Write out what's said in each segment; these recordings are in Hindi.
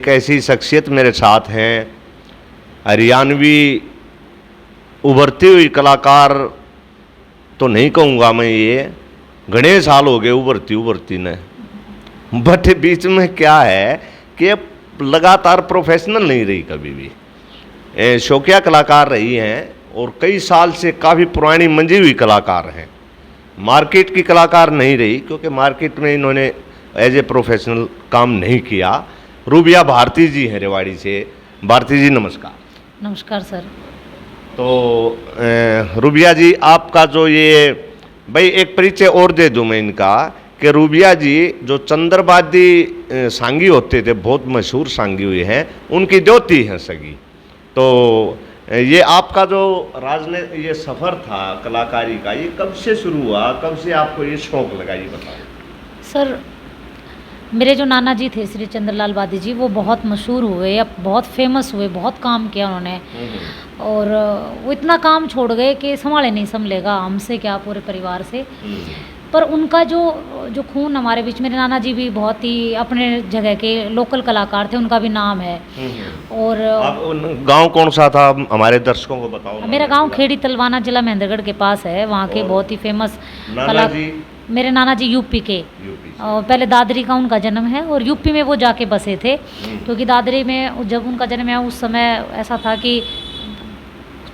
एक ऐसी शख्सियत मेरे साथ हैं, हरियाणवी उभरती हुई कलाकार तो नहीं कहूँगा मैं, ये घने साल हो गए उभरती ने, बट बीच में क्या है कि लगातार प्रोफेशनल नहीं रही, कभी भी शौकिया कलाकार रही हैं और कई साल से काफ़ी पुरानी मंजी हुई कलाकार हैं। मार्केट की कलाकार नहीं रही क्योंकि मार्केट में इन्होंने एज ए प्रोफेशनल काम नहीं किया। रूबिया भारती जी हैं रेवाड़ी से। भारती जी नमस्कार। नमस्कार सर। तो रूबिया जी, आपका जो ये भाई एक परिचय और दे दूं मैं इनका कि रूबिया जी जो चंद्रवादी सांगी होते थे, बहुत मशहूर सांगी हुए हैं, उनकी द्योती हैं सगी। तो ये आपका जो राजनीति ये सफ़र था कलाकारी का, ये कब से शुरू हुआ, कब से आपको ये शौक़ लगा, ये बताओ। सर मेरे जो नाना जी थे श्री चंद्रलाल वादी जी, वो बहुत मशहूर हुए, अब बहुत फेमस हुए, बहुत काम किया उन्होंने, और वो इतना काम छोड़ गए कि संभाले नहीं संभलेगा, हमसे क्या पूरे परिवार से। पर उनका जो खून हमारे बीच, मेरे नाना जी भी बहुत ही अपने जगह के लोकल कलाकार थे, उनका भी नाम है। और गांव कौन सा था हमारे दर्शकों को बताओ। मेरा गांव खेड़ी तलवाना, जिला महेंद्रगढ़ के पास है। वहाँ के बहुत ही फेमस मेरे नाना जी यूपी के, और पहले दादरी का उनका जन्म है और यूपी में वो जाके बसे थे, क्योंकि दादरी में जब उनका जन्म है उस समय ऐसा था कि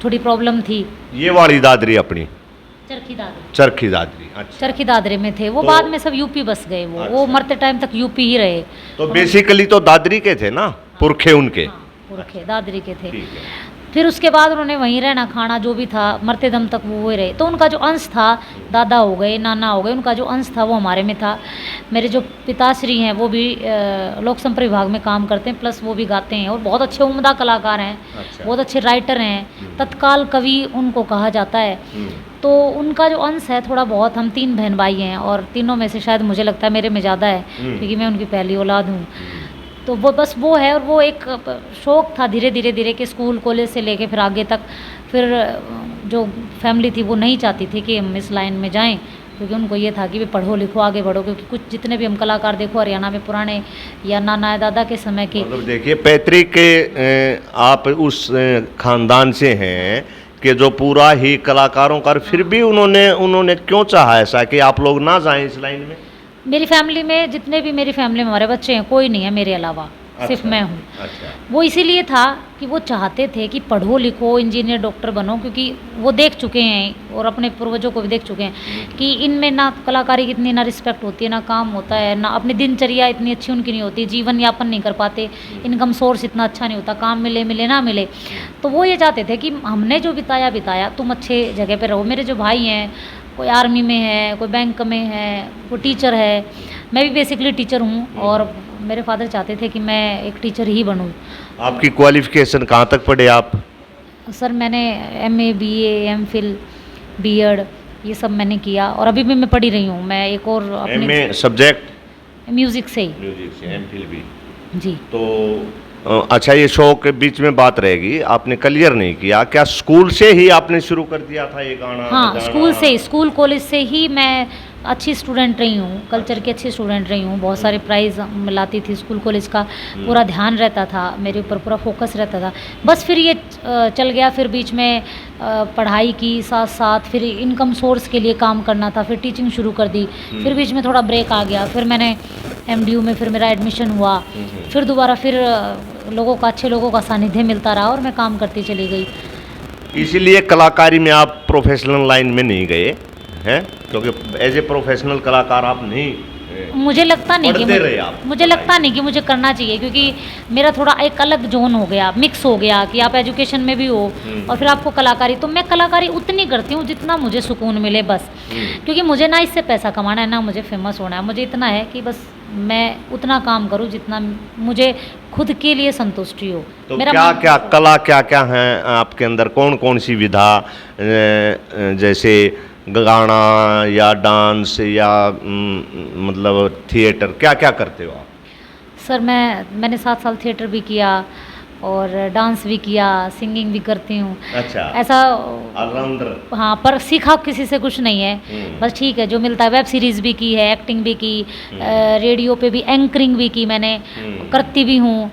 थोड़ी प्रॉब्लम थी। ये वाली दादरी अपनी चरखी दादरी। चरखी दादरी, अच्छा। चरखी दादरी में थे वो, तो बाद में सब यूपी बस गए। वो मरते टाइम तक यूपी ही रहे। तो बेसिकली तो दादरी के थे ना, पुरखे उनके। हाँ, पुरखे दादरी के थे। फिर उसके बाद उन्होंने वहीं रहना खाना जो भी था, मरते दम तक वो वही रहे। तो उनका जो अंश था, दादा हो गए, नाना हो गए, उनका जो अंश था वो हमारे में था। मेरे जो पिताश्री हैं वो भी लोक संपर्क विभाग में काम करते हैं, प्लस वो भी गाते हैं और बहुत अच्छे उम्दा कलाकार हैं। अच्छा। बहुत अच्छे राइटर हैं, तत्काल कवि उनको कहा जाता है। तो उनका जो अंश है थोड़ा बहुत, हम 3 बहन भाई हैं और तीनों में से शायद मुझे लगता है मेरे में ज़्यादा है, क्योंकि मैं उनकी पहली औलाद हूँ। तो वो बस वो है, और वो एक शौक़ था धीरे धीरे कि स्कूल कॉलेज से लेके फिर आगे तक। फिर जो फैमिली थी वो नहीं चाहती थी कि हम इस लाइन में जाएं, क्योंकि उनको ये था कि भी पढ़ो लिखो आगे बढ़ो, क्योंकि कुछ जितने भी हम कलाकार देखो हरियाणा में पुराने या नाना दादा के समय के, मतलब देखिए पैतृक के आप उस खानदान से हैं कि जो पूरा ही कलाकारों का, फिर भी उन्होंने क्यों चाहा ऐसा कि आप लोग ना जाएं इस लाइन में। मेरी फैमिली में जितने भी मेरी फैमिली में हमारे बच्चे हैं, कोई नहीं है मेरे अलावा। अच्छा, सिर्फ मैं हूँ। अच्छा। वो इसीलिए था कि वो चाहते थे कि पढ़ो लिखो, इंजीनियर डॉक्टर बनो, क्योंकि वो देख चुके हैं और अपने पूर्वजों को भी देख चुके हैं कि इनमें ना कलाकारी की इतनी ना रिस्पेक्ट होती है, ना काम होता है, ना अपनी दिनचर्या इतनी अच्छी उनकी नहीं होती, जीवन यापन नहीं कर पाते, इनकम सोर्स इतना अच्छा नहीं होता, काम मिले मिले ना मिले। तो वो ये चाहते थे कि हमने जो बिताया तुम अच्छे जगह पर रहो। मेरे जो भाई हैं, कोई आर्मी में है, कोई बैंक में है, कोई टीचर है, मैं भी बेसिकली टीचर हूँ, और मेरे फादर चाहते थे कि मैं एक टीचर ही बनूँ। आपकी क्वालिफिकेशन कहाँ तक पढ़े आप? सर मैंने MA BA MPhil B.Ed ये सब मैंने किया, और अभी भी मैं पढ़ी रही हूँ। मैं एक और MA सब्जेक्ट म्यूज़िक से ही। म्यूज़िक से MPhil भी जी। तो अच्छा, ये शौक के बीच में बात रहेगी, आपने क्लियर नहीं किया, क्या स्कूल से ही आपने शुरू कर दिया था ये गाना? हाँ, स्कूल से ही, स्कूल कॉलेज से ही मैं अच्छी स्टूडेंट रही हूँ, कल्चर की अच्छी स्टूडेंट रही हूँ। बहुत सारे प्राइज़ लाती थी, स्कूल कॉलेज का पूरा ध्यान रहता था मेरे ऊपर, पूरा फोकस रहता था। बस फिर ये चल गया, फिर बीच में पढ़ाई की साथ साथ फिर इनकम सोर्स के लिए काम करना था, फिर टीचिंग शुरू कर दी, फिर बीच में थोड़ा ब्रेक आ गया, फिर मैंने MDU में फिर मेरा एडमिशन हुआ, फिर दोबारा फिर अच्छे लोगों का सानिध्य मिलता रहा और मैं काम करती चली गई। इसीलिए कलाकारी में आप प्रोफेशनल लाइन में नहीं गए हैं, क्योंकि एज ए प्रोफेशनल कलाकार आप नहीं, मुझे लगता नहीं कि मुझे लगता नहीं कि मुझे करना चाहिए, क्योंकि मेरा थोड़ा एक अलग जोन हो गया, मिक्स हो गया कि आप एजुकेशन में भी हो और फिर आपको कलाकारी। तो मैं कलाकारी उतनी करती हूँ जितना मुझे सुकून मिले बस, क्योंकि मुझे ना इससे पैसा कमाना है, ना मुझे फेमस होना है। मुझे इतना है कि बस मैं उतना काम करूँ जितना मुझे खुद के लिए संतुष्टि हो। तो मेरा क्या कला क्या है आपके अंदर, कौन कौन सी विधा, जैसे गाना या डांस या मतलब थिएटर, क्या क्या करते हो आप? सर मैंने 7 साल थिएटर भी किया और डांस भी किया, सिंगिंग भी करती हूँ। अच्छा, ऐसा ऑलराउंडर। हाँ, पर सीखा किसी से कुछ नहीं है, बस ठीक है जो मिलता है। वेब सीरीज़ भी की है, एक्टिंग भी की, रेडियो पे भी एंकरिंग भी की मैंने, करती भी हूँ।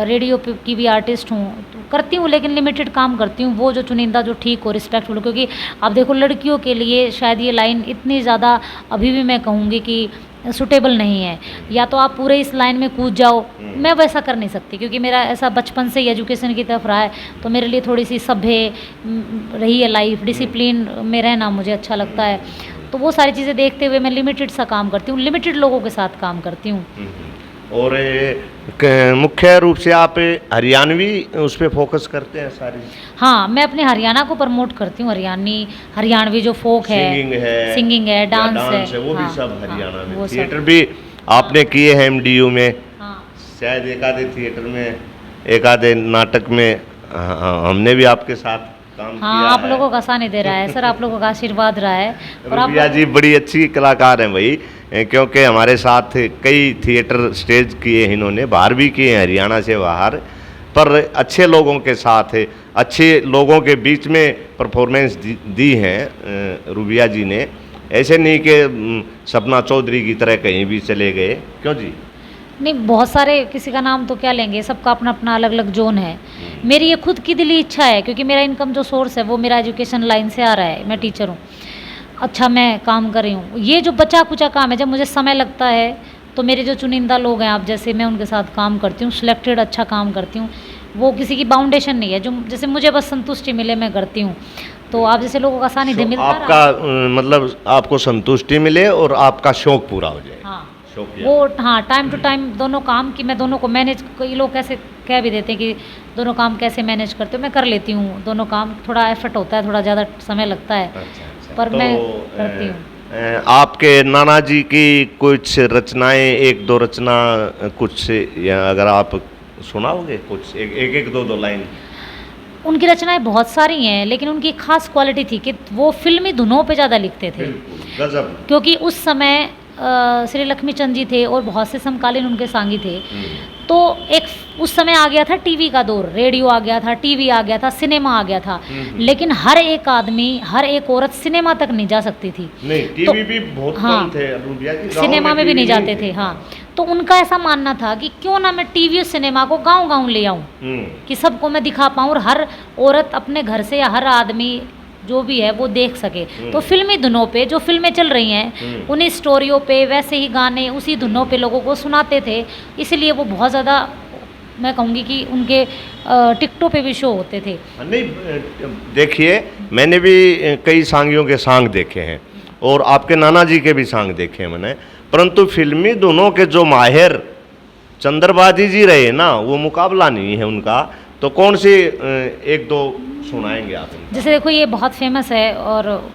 रेडियो की भी आर्टिस्ट हूँ, तो करती हूँ लेकिन लिमिटेड काम करती हूँ, वो जो चुनिंदा जो ठीक हो, रिस्पेक्टफुल। क्योंकि आप देखो लड़कियों के लिए शायद ये लाइन इतनी ज़्यादा अभी भी मैं कहूँगी कि सूटेबल नहीं है। या तो आप पूरे इस लाइन में कूद जाओ, मैं वैसा कर नहीं सकती क्योंकि मेरा ऐसा बचपन से ही एजुकेशन की तरफ रहा है, तो मेरे लिए थोड़ी सी सभ्य रही है लाइफ, डिसिप्लिन में रहना मुझे अच्छा लगता है। तो वो सारी चीज़ें देखते हुए मैं लिमिटेड सा काम करती हूँ, लिमिटेड लोगों के साथ काम करती हूँ। और मुख्य रूप से आप हरियाणवी उस पर फोकस करते हैं सारी? हाँ, मैं अपने हरियाणा को प्रमोट करती हूँ, हरियाणवी जो फोक है, सिंगिंग है, डांस है, वो हाँ, भी सब हरियाणा हाँ, में। वो थिएटर सब। भी आपने किए हैं MDU में, हाँ, शायद एक आधे थिएटर में, एक आधे नाटक में हमने भी आपके साथ काम हाँ, किया आप है। लोगों का सानिध्य दे रहा है सर, आप लोगों का आशीर्वाद रहा है। और आप रूबिया जी बड़ी अच्छी कलाकार हैं भाई, क्योंकि हमारे साथ कई थिएटर स्टेज किए हैं इन्होंने, बाहर भी किए हैं, हरियाणा से बाहर, पर अच्छे लोगों के साथ, अच्छे लोगों के बीच में परफॉर्मेंस दी है रूबिया जी ने। ऐसे नहीं कि सपना चौधरी की तरह कहीं भी चले गए, क्यों जी? नहीं, बहुत सारे, किसी का नाम तो क्या लेंगे, सबका अपना अपना अलग अलग जोन है। मेरी ये खुद की दिली इच्छा है क्योंकि मेरा इनकम जो सोर्स है वो मेरा एजुकेशन लाइन से आ रहा है, मैं टीचर हूँ, अच्छा मैं काम कर रही हूँ। ये जो बचा कुचा काम है, जब मुझे समय लगता है तो मेरे जो चुनिंदा लोग हैं आप जैसे, मैं उनके साथ काम करती हूँ, सिलेक्टेड अच्छा काम करती हूँ। वो किसी की बाउंडेशन नहीं है, जो जैसे मुझे बस संतुष्टि मिले मैं करती हूँ। तो आप जैसे लोगों का सानिध्य मिलता रहा, आपका मतलब आपको संतुष्टि मिले और आपका शौक पूरा हो जाए। हाँ, शौक वो हाँ, टाइम टू टाइम दोनों काम की मैं दोनों को मैनेज, कई लोग कैसे कह भी देते हैं कि दोनों काम कैसे मैनेज करते हो, मैं कर लेती हूँ दोनों काम। थोड़ा एफर्ट होता है, थोड़ा ज़्यादा समय लगता है, अच्छा। पर तो मैं करती हूँ। आपके नाना जी की कुछ रचनाएं, एक दो रचना कुछ, या अगर आप सुनाओगे कुछ, एक दो लाइन? उनकी रचनाएं बहुत सारी हैं, लेकिन उनकी एक खास क्वालिटी थी कि वो फिल्मी धुनों पे ज़्यादा लिखते थे। गजब। क्योंकि उस समय श्री लक्ष्मीचंद जी थे और बहुत से समकालीन उनके सांगी थे। तो एक उस समय आ गया था टीवी का दौर, रेडियो आ गया था, टीवी आ गया था, सिनेमा आ गया था, लेकिन हर एक आदमी, हर एक औरत सिनेमा तक नहीं जा सकती थी। नहीं, टीवी भी बहुत कम थे रूबिया जी, सिनेमा में भी नहीं जाते थे। हाँ, तो उनका ऐसा मानना था कि क्यों ना मैं टीवी और सिनेमा को गांव-गांव ले आऊं, कि सबको मैं दिखा पाऊं और हर औरत अपने घर से या हर आदमी जो भी है वो देख सके। तो फिल्मी धुनों पे जो फिल्में चल रही हैं उन्हीं स्टोरियों पे वैसे ही गाने उसी धुनों पे लोगों को सुनाते थे, इसलिए वो बहुत ज़्यादा, मैं कहूँगी कि उनके टिकटों पे भी शो होते थे। नहीं, देखिए मैंने भी कई सांगियों के सांग देखे हैं और आपके नाना जी के भी सांग देखे हैं मैंने, परंतु फिल्मी धुनों के जो माहिर चंद्रबाजी जी रहे ना, वो मुकाबला नहीं है उनका। तो कौन सी एक दो सुनाएंगे आप? जैसे देखो ये बहुत फेमस है, और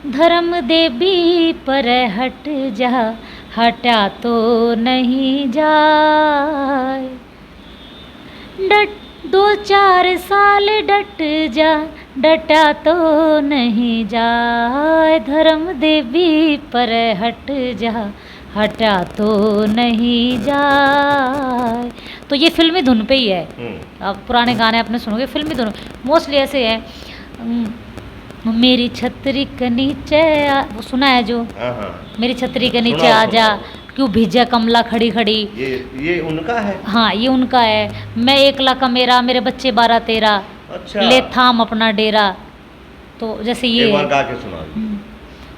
धर्म देवी पर हट जा, हटा तो नहीं जाए, डट 2-4 साल डट जा, डटा तो नहीं जाए, धर्म देवी पर हट जा, हटा तो नहीं जाए। तो ये फिल्मी धुन पे ही है। अब पुराने गाने आपने सुनोगे, फिल्मी धुन मोस्टली ऐसे है। मेरी छतरी के नीचे वो सुना है जो, मेरी छतरी के नीचे आ जा, क्यों भीजा कमला खड़ी खड़ी, ये उनका है? हाँ, ये उनका है। मैं एकला का मेरा, मेरे बच्चे 12-13, अच्छा। ले थाम अपना डेरा। तो जैसे ये एक बार गा के सुना।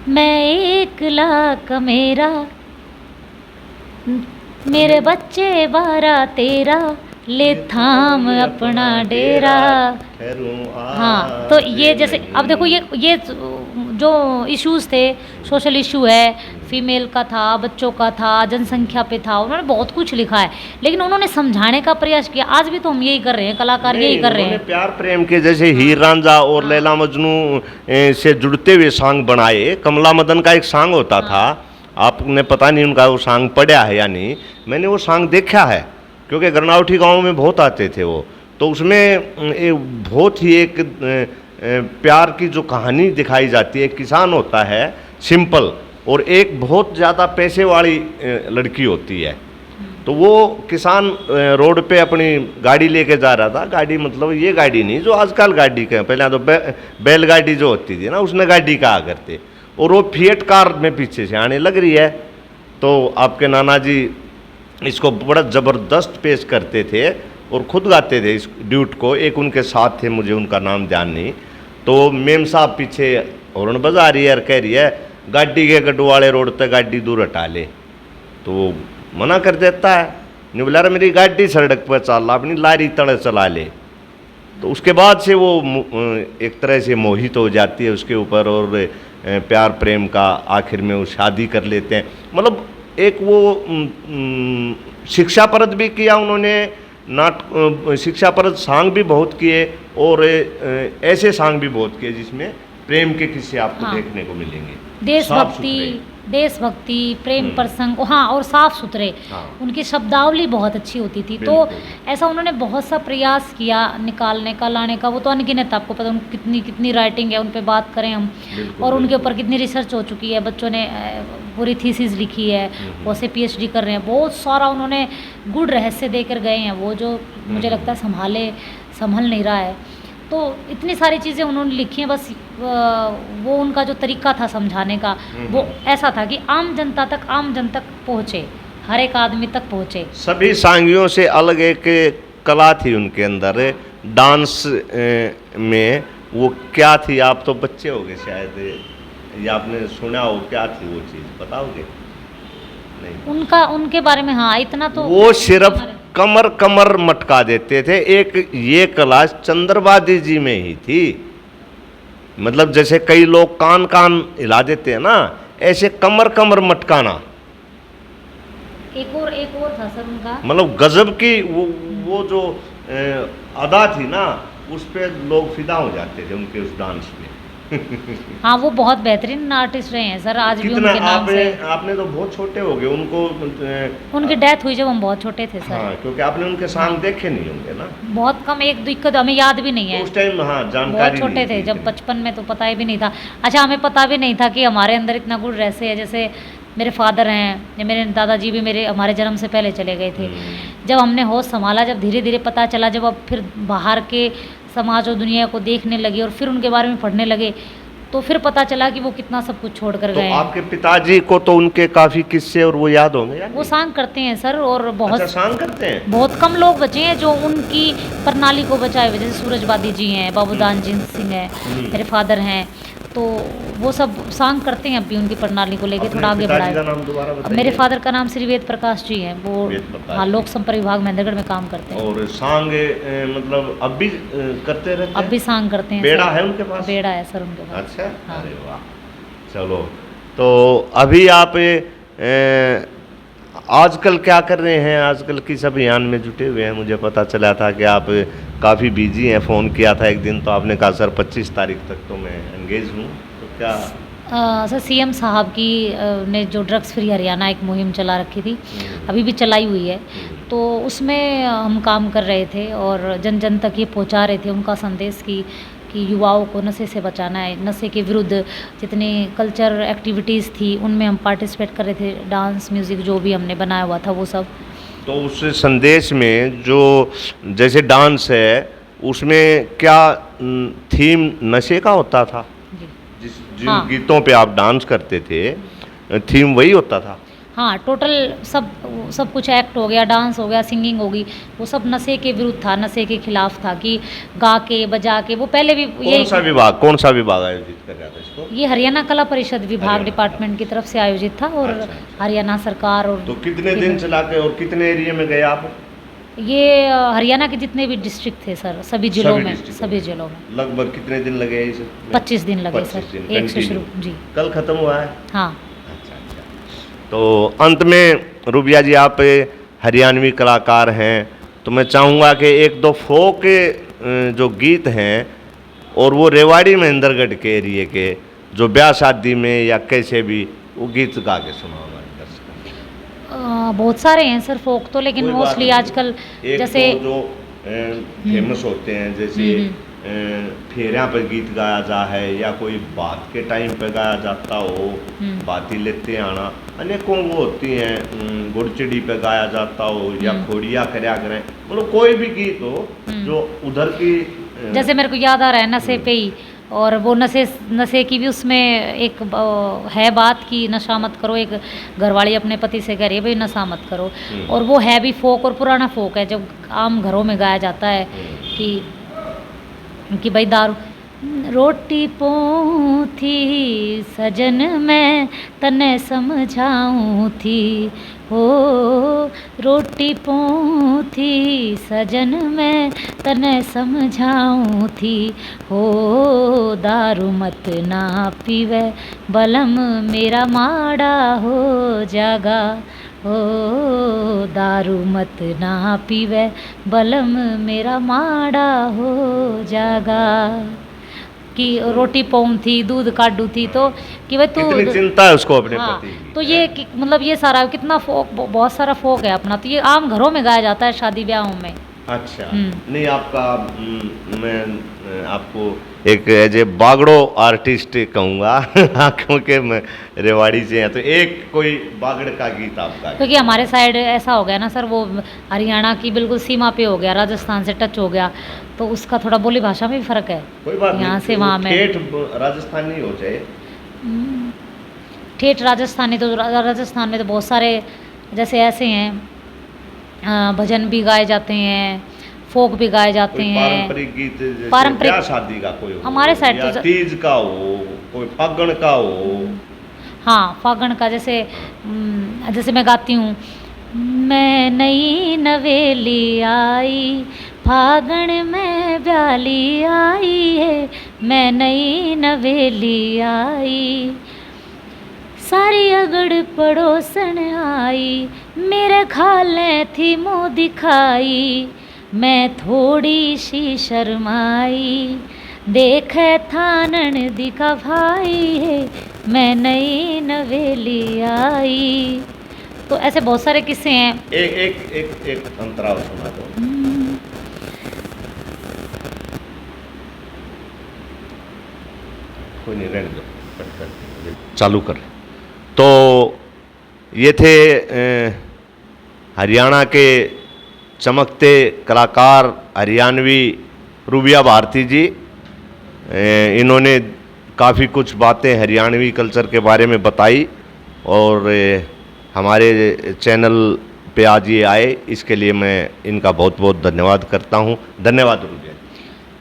मैं एकला का मेरा, मेरे बच्चे 12-13, ले थाम अपना डेरा। हाँ, तो ये जैसे अब देखो ये जो इश्यूज थे, सोशल इशू है, फीमेल का था, बच्चों का था, जनसंख्या पे था, उन्होंने बहुत कुछ लिखा है, लेकिन उन्होंने समझाने का प्रयास किया। आज भी तो हम यही कर रहे हैं, कलाकार यही कर रहे हैं। प्यार प्रेम के जैसे हीर रांझा और लैला मजनू से जुड़ते हुए सॉन्ग बनाए। कमला मदन का एक सॉन्ग होता था, आपने पता नहीं उनका वो सॉन्ग पढ़ा है या नहीं, मैंने वो सॉन्ग देखा है क्योंकि गरनावठी गांव में बहुत आते थे वो। तो उसमें बहुत ही एक प्यार की जो कहानी दिखाई जाती है, एक किसान होता है सिंपल और एक बहुत ज़्यादा पैसे वाली लड़की होती है। तो वो किसान रोड पे अपनी गाड़ी लेके जा रहा था, गाड़ी मतलब ये गाड़ी नहीं जो आजकल गाड़ी के, पहले तो बैलगाड़ी जो होती थी ना उसने गाड़ी कहा करते, और वो फिएट कार में पीछे से आने लग रही है। तो आपके नाना जी इसको बड़ा ज़बरदस्त पेश करते थे और खुद गाते थे इस ड्यूट को। एक उनके साथ थे, मुझे उनका नाम ध्यान नहीं। तो मेम साहब पीछे हॉर्न बजा रही है और कह रही है गाड़ी के गडवाले रोड तक गाड़ी दूर हटा ले। तो वो मना कर देता है, नहीं बोला रहा मेरी गाड़ी सड़क पर चल, अपनी लारी तड़े चला ले। तो उसके बाद से वो एक तरह से मोहित हो जाती है उसके ऊपर, और प्यार प्रेम का आखिर में वो शादी कर लेते हैं। मतलब एक वो शिक्षाप्रद भी किया उन्होंने, शिक्षाप्रद सॉन्ग भी बहुत किए, और ऐसे सॉन्ग भी बहुत किए जिसमें प्रेम के किस्से आपको हाँ। देखने को मिलेंगे। देशभक्ति, प्रेम प्रसंग, हाँ, और साफ सुथरे। हाँ। उनकी शब्दावली बहुत अच्छी होती थी। तो बिल्कुल। ऐसा उन्होंने बहुत सा प्रयास किया निकालने का, लाने का। वो तो अनगिनत, आपको पता उनकी कितनी कितनी राइटिंग है, उन पे बात करें हम, बिल्कुल, और उनके बिल्कुल। ऊपर कितनी रिसर्च हो चुकी है। बच्चों ने पूरी थीसिस लिखी है, वो से PhD कर रहे हैं। बहुत सारा उन्होंने गुड़ रहस्य देकर गए हैं, वो जो मुझे लगता है संभल नहीं रहा है। तो इतनी सारी चीज़ें उन्होंने लिखी हैं। बस वो उनका जो तरीका था समझाने का, वो ऐसा था कि आम जन तक पहुँचे, हर एक आदमी तक पहुँचे। सभी सांगियों से अलग एक कला थी उनके अंदर, डांस में। वो क्या थी, आप तो बच्चे हो गए शायद, या आपने सुना हो, क्या थी वो चीज़, बताओगे? नहीं, उनके बारे में हाँ, इतना तो वो सिर्फ कमर मटका देते थे। एक ये कला चंद्रवादी जी में ही थी। मतलब जैसे कई लोग कान हिला देते हैं ना, ऐसे कमर मटकाना। एक और था सर उनका, मतलब गजब की वो जो अदा थी ना, उस पे लोग फिदा हो जाते थे उनके उस डांस में। हाँ, वो बहुत बेहतरीन आर्टिस्ट रहे हैं सर, आज भी कितना उनके नाम से। आपने तो बहुत छोटे हो गए उनको, उनकी डेथ हुई जब हम बहुत छोटे थे सर। हाँ, क्योंकि आपने उनके सॉन्ग देखे नहीं होंगे ना। बहुत कम, एक दिक्कत हमें याद भी नहीं है। तो उस टाइम हाँ जानकारी बहुत छोटे नहीं थे थी जब, इतनी। बचपन में तो पता ही भी नहीं था। अच्छा, हमें पता भी नहीं था कि हमारे अंदर इतना गुण रहस्य है। जैसे मेरे फादर हैं, या मेरे दादाजी भी हमारे जन्म से पहले चले गए थे। जब हमने होश संभाला, जब धीरे धीरे पता चला, जब अब फिर बाहर के समाज और दुनिया को देखने लगे और फिर उनके बारे में पढ़ने लगे, तो फिर पता चला कि वो कितना सब कुछ छोड़ कर तो गए हैं। आपके पिताजी को तो उनके काफी किस्से और वो याद होंगे यार? वो सांग करते हैं सर, और बहुत अच्छा, सांग करते हैं। बहुत कम लोग बचे हैं जो उनकी प्रणाली को बचाए हुए। जैसे सूरजबादी जी हैं, बाबू दानजीत सिंह हैं, मेरे फादर हैं, तो वो सब सांग करते हैं। अभी उनकी प्रणाली को लेके अपने थोड़ा आगे पिताजी का बढ़ाए। नाम दोबारा बताइए। मेरे फादर का नाम श्री वेद प्रकाश जी हैं। वो वेद प्रकाश हाँ, जी। लोक संपर्क विभाग महेंद्रगढ़ में काम करते हैं। और सांग मतलब अब भी करते रहते अब हैं? भी सांग करते हैं बेड़ा सर। है उनके पास? बेड़ा है सर उनके पास। अच्छा, हाँ। अरे वाह, चलो। तो अभी आप आजकल क्या कर रहे हैं? आजकल किस अभियान में जुटे हुए हैं? मुझे पता चला था कि आप काफ़ी बिजी हैं। फ़ोन किया था एक दिन तो आपने कहा सर 25 तारीख तक तो मैं एंगेज हूँ। तो क्या सर CM साहब की ने जो ड्रग्स फ्री हरियाणा एक मुहिम चला रखी थी, अभी भी चलाई हुई है। तो उसमें हम काम कर रहे थे और जन जन तक ये पहुंचा रहे थे उनका संदेश कि युवाओं को नशे से बचाना है। नशे के विरुद्ध जितनी कल्चर एक्टिविटीज़ थी उनमें हम पार्टिसिपेट कर रहे थे। डांस, म्यूज़िक जो भी हमने बनाया हुआ था वो सब। तो उस संदेश में जो जैसे डांस है उसमें क्या थीम नशे का होता था? जी जिन हाँ। गीतों पे आप डांस करते थे थीम वही होता था? हाँ, टोटल सब कुछ, एक्ट हो गया, डांस हो गया, सिंगिंग होगी, वो सब नशे के विरुद्ध था, नशे के खिलाफ था। कि गा के बजा के, वो पहले भी कौन सा विभाग आयोजित कर रहा था इसको? ये हरियाणा कला परिषद विभाग हरियाणा डिपार्टमेंट की तरफ से आयोजित था। और अच्छा। हरियाणा सरकार और तो कितने दिन चला के और कितने एरिया में गए आप? ये हरियाणा के जितने भी डिस्ट्रिक्ट थे सर, सभी जिलों में, डिस्ट्रिक्ट सभी जिलों में। लगभग कितने दिन लगे इस 25 दिन लगे 25 सर, दिन एक से शुरू। continue। जी कल खत्म हुआ है? हाँ। अच्छा। तो अंत में रूबिया जी, आप हरियाणवी कलाकार हैं, तो मैं चाहूँगा कि एक दो फोक जो गीत हैं और वो रेवाड़ी महेंद्रगढ़ के एरिए के, जो ब्याह शादी में या कैसे भी, वो गीत गा के सुनाओ हमारे दर्शकों। बहुत सारे हैं सर फोक तो, लेकिन कोई बात मोस्टली नहीं। आजकल एक जैसे तो जो फेमस होते हैं, जैसे फेरियाँ पर गीत गाया जा है, या कोई बात के टाइम पे गाया जाता हो, बाती लेते आना, अनेकों वो होती हैं, गुड़चिड़ी पे गाया जाता हो, या खोड़िया करया करें, मतलब कोई भी गीत हो जो उधर की जैसे मेरे को याद आ रहा है नशे पे ही, और वो नशे की भी उसमें एक है बात कि नशा मत करो। एक घरवाली अपने पति से कह रही है भाई नशा मत करो, और वो है भी फोक और पुराना फोक है, जब आम घरों में गाया जाता है कि भाई दारू। रोटी पों थी सजन मैं तने समझाऊं थी, हो रोटी पों थी सजन मैं तने समझाऊं थी, हो दारू मत ना पीवे बलम मेरा माड़ा हो जागा, हो दारू मत ना पीवे बलम मेरा माड़ा हो जागा। कि रोटी पौम थी दूध काटू थी, तो कि भाई तू कितनी चिंता है उसको अपने हाँ, पति की। तो ये मतलब ये सारा कितना फोक, बहुत सारा फोक है अपना, तो ये आम घरों में गाया जाता है शादी ब्याहों में। अच्छा, नहीं आपका मैं आपको एक एज ए बागड़ो आर्टिस्ट कहूँगा क्योंकि मैं रेवाड़ी से हैं, तो एक कोई बागड़ का गीत आपका। क्योंकि हमारे साइड ऐसा हो गया ना सर, वो हरियाणा की बिल्कुल सीमा पे हो गया, राजस्थान से टच हो गया, तो उसका थोड़ा बोली भाषा में भी फ़र्क है। कोई बात यहाँ नहीं, से वहाँ में ठेठ राजस्थानी हो जाए। ठेठ राजस्थानी, तो राजस्थान में तो बहुत सारे जैसे ऐसे हैं, भजन भी गाए जाते हैं, फोक भी गाए जाते हैं। पारंपरिक गीत जैसे पारंपरिक ब्याह शादी का कोई हो, हमारे साइड या तो तीज का हो, कोई फागण का हो। हाँ, फागण का जैसे जैसे मैं गाती हूँ, मैं नई नवेली आई फागण में ब्याली आई है, मैं नई नवेली आई सारी अगड़ पड़ोसन आई, मेरे खाले थी मुँह दिखाई, मैं थोड़ी सी शर्माई, देखे थानन दिखा भाई है, मैं नई नवेली आई। तो ऐसे बहुत सारे किस्से हैं। एक अंतराल सुना दो। कोई नहीं, रहने दो, चालू कर। तो ये थे हरियाणा के चमकते कलाकार हरियाणवी रूबिया भारती जी। इन्होंने काफ़ी कुछ बातें हरियाणवी कल्चर के बारे में बताई, और हमारे चैनल पे आज ये आए, इसके लिए मैं इनका बहुत बहुत धन्यवाद करता हूँ। धन्यवाद रूबिया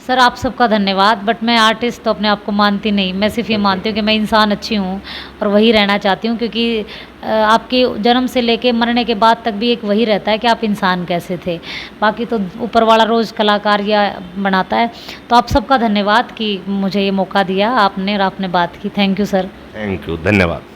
सर, आप सबका धन्यवाद। बट मैं आर्टिस्ट तो अपने आप को मानती नहीं, मैं सिर्फ ये मानती हूँ कि मैं इंसान अच्छी हूँ और वही रहना चाहती हूँ, क्योंकि आपके जन्म से लेके मरने के बाद तक भी एक वही रहता है कि आप इंसान कैसे थे। बाकी तो ऊपर वाला रोज़ कलाकार या बनाता है। तो आप सबका धन्यवाद कि मुझे ये मौका दिया आपने और आपने बात की। Thank you sir. Thank you, धन्यवाद।